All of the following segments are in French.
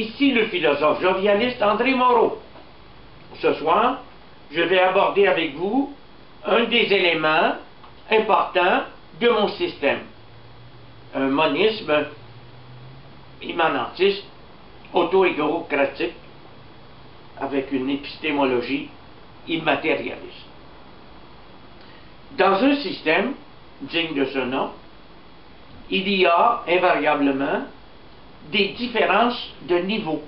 Ici le philosophe jovialiste André Moreau. Ce soir, je vais aborder avec vous un des éléments importants de mon système. Un monisme immanentiste, auto-égocratique, avec une épistémologie immatérialiste. Dans un système digne de ce nom, il y a invariablement des différences de niveau.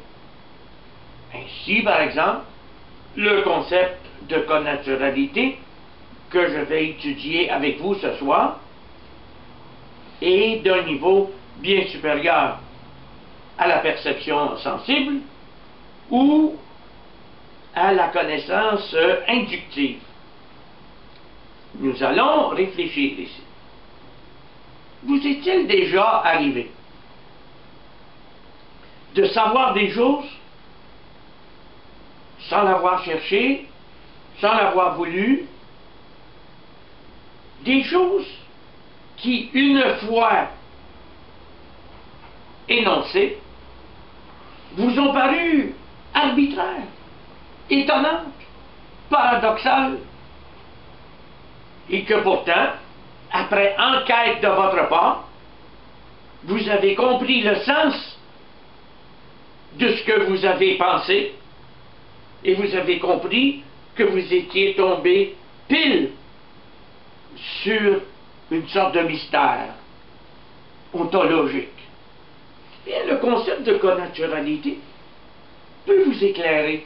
Ainsi, par exemple, le concept de connaturalité que je vais étudier avec vous ce soir est d'un niveau bien supérieur à la perception sensible ou à la connaissance inductive. Nous allons réfléchir ici. Vous est-il déjà arrivé de savoir des choses sans l'avoir cherché, sans l'avoir voulu, des choses qui, une fois énoncées, vous ont paru arbitraires, étonnantes, paradoxales, et que pourtant, après enquête de votre part, vous avez compris le sens de ce que vous avez pensé, et vous avez compris que vous étiez tombé pile sur une sorte de mystère ontologique. Bien, le concept de connaturalité peut vous éclairer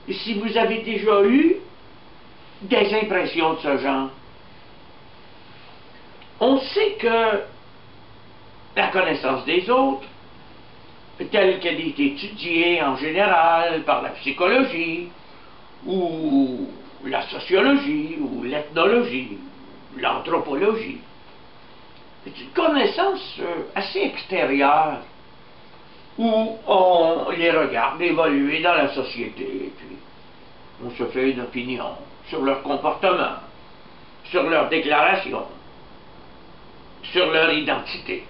si vous avez déjà eu des impressions de ce genre. On sait que la connaissance des autres, telle qu'elle est étudiée en général par la psychologie, ou la sociologie, ou l'ethnologie, l'anthropologie, est une connaissance assez extérieure, où on les regarde évoluer dans la société, et puis on se fait une opinion sur leur comportement, sur leurs déclarations, sur leur identité.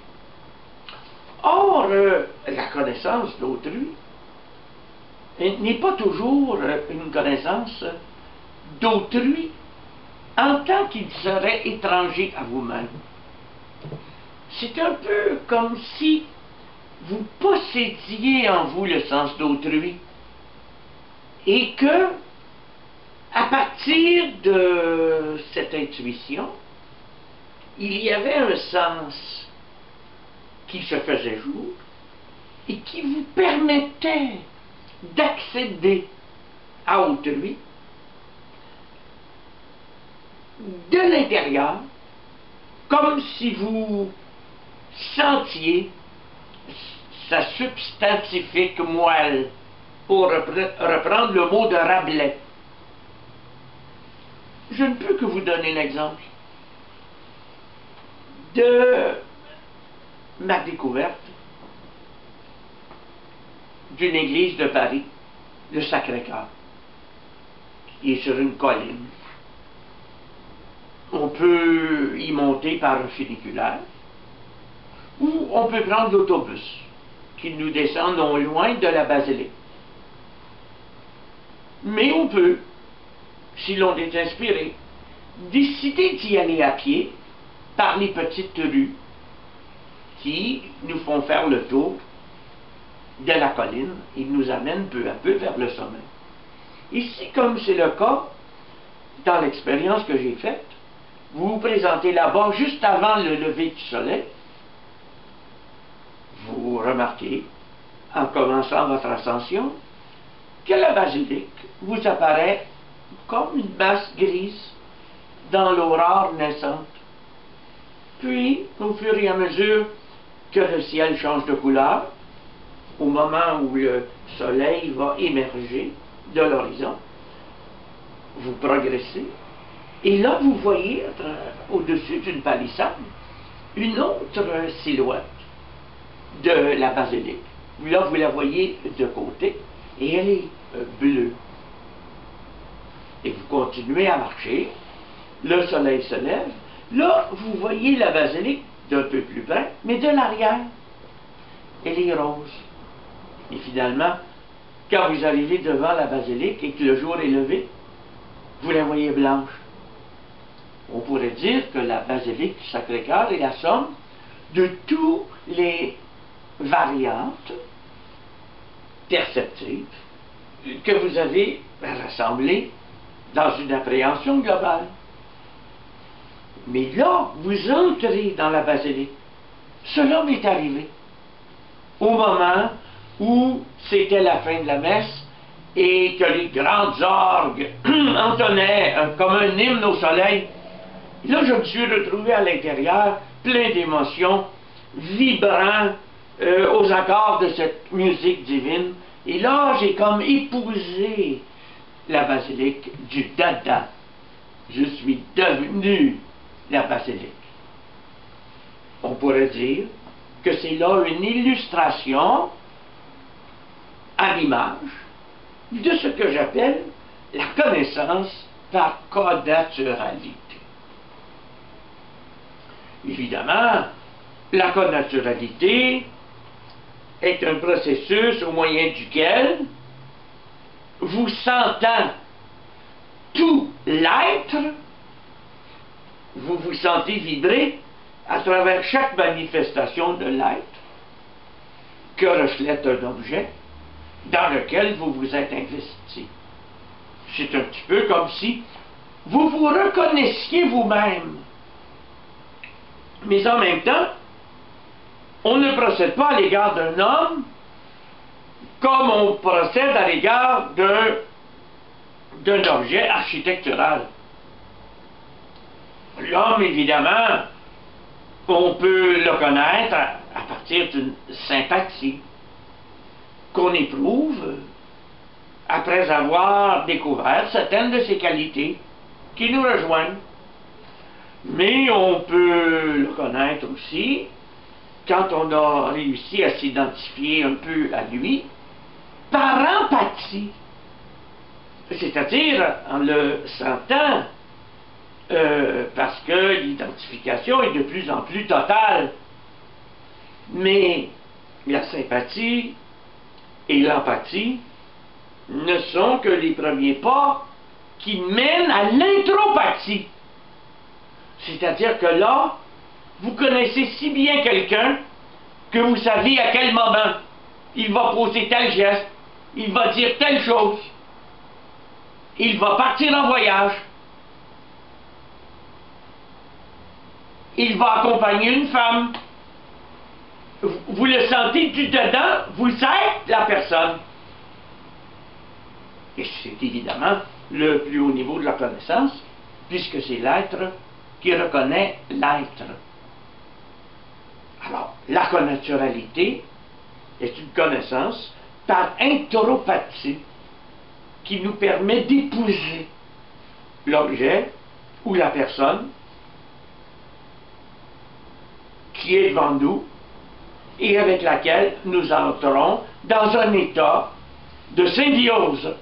Or, la connaissance d'autrui n'est pas toujours une connaissance d'autrui en tant qu'il serait étranger à vous-même. C'est un peu comme si vous possédiez en vous le sens d'autrui et que, à partir de cette intuition, il y avait un sens qui se faisait jour et qui vous permettait d'accéder à autrui de l'intérieur, comme si vous sentiez sa substantifique moelle, pour reprendre le mot de Rabelais. Je ne peux que vous donner l'exemple de ma découverte d'une église de Paris, le Sacré-Cœur, qui est sur une colline. On peut y monter par un funiculaire, ou on peut prendre l'autobus, qui nous descend non loin de la basilique. Mais on peut, si l'on est inspiré, décider d'y aller à pied par les petites rues qui nous font faire le tour de la colline et nous amènent peu à peu vers le sommet. Ici, comme c'est le cas dans l'expérience que j'ai faite, vous vous présentez là-bas juste avant le lever du soleil, vous remarquez, en commençant votre ascension, que la basilique vous apparaît comme une masse grise dans l'aurore naissante. Puis, au fur et à mesure que le ciel change de couleur, au moment où le soleil va émerger de l'horizon, vous progressez, et là vous voyez au-dessus d'une palissade une autre silhouette de la basilique. Là vous la voyez de côté, et elle est bleue. Et vous continuez à marcher, le soleil se lève, là vous voyez la basilique d'un peu plus près, mais de l'arrière, elle est rose. Et finalement, quand vous arrivez devant la basilique et que le jour est levé, vous la voyez blanche. On pourrait dire que la basilique du Sacré-Cœur est la somme de toutes les variantes perceptives que vous avez rassemblées dans une appréhension globale. Mais là, vous entrez dans la basilique. Cela m'est arrivé au moment où c'était la fin de la messe et que les grandes orgues entonnaient comme un hymne au soleil. Et là, je me suis retrouvé à l'intérieur, plein d'émotions, vibrant aux accords de cette musique divine. Et là, j'ai comme épousé la basilique du Dada. Je suis devenu la basilique. On pourrait dire que c'est là une illustration à l'image de ce que j'appelle la connaissance par connaturalité. Évidemment, la connaturalité est un processus au moyen duquel vous sentant tout l'être, vous vous sentez vibrer à travers chaque manifestation de l'être que reflète un objet dans lequel vous vous êtes investi. C'est un petit peu comme si vous vous reconnaissiez vous-même. Mais en même temps, on ne procède pas à l'égard d'un homme comme on procède à l'égard d'un objet architectural. L'homme, évidemment, on peut le connaître à partir d'une sympathie qu'on éprouve après avoir découvert certaines de ses qualités qui nous rejoignent. Mais on peut le connaître aussi quand on a réussi à s'identifier un peu à lui par empathie, c'est-à-dire en le sentant, parce que l'identification est de plus en plus totale. Mais la sympathie et l'empathie ne sont que les premiers pas qui mènent à l'intropathie. C'est-à-dire que là, vous connaissez si bien quelqu'un que vous savez à quel moment il va poser tel geste, il va dire telle chose, il va partir en voyage, il va accompagner une femme. Vous le sentez du dedans, vous êtes la personne. Et c'est évidemment le plus haut niveau de la connaissance, puisque c'est l'être qui reconnaît l'être. Alors, la connaturalité est une connaissance par intropathie qui nous permet d'épouser l'objet ou la personne qui est devant nous et avec laquelle nous entrons dans un état de symbiose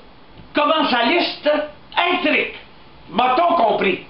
commensaliste intrique. M'a-t-on compris?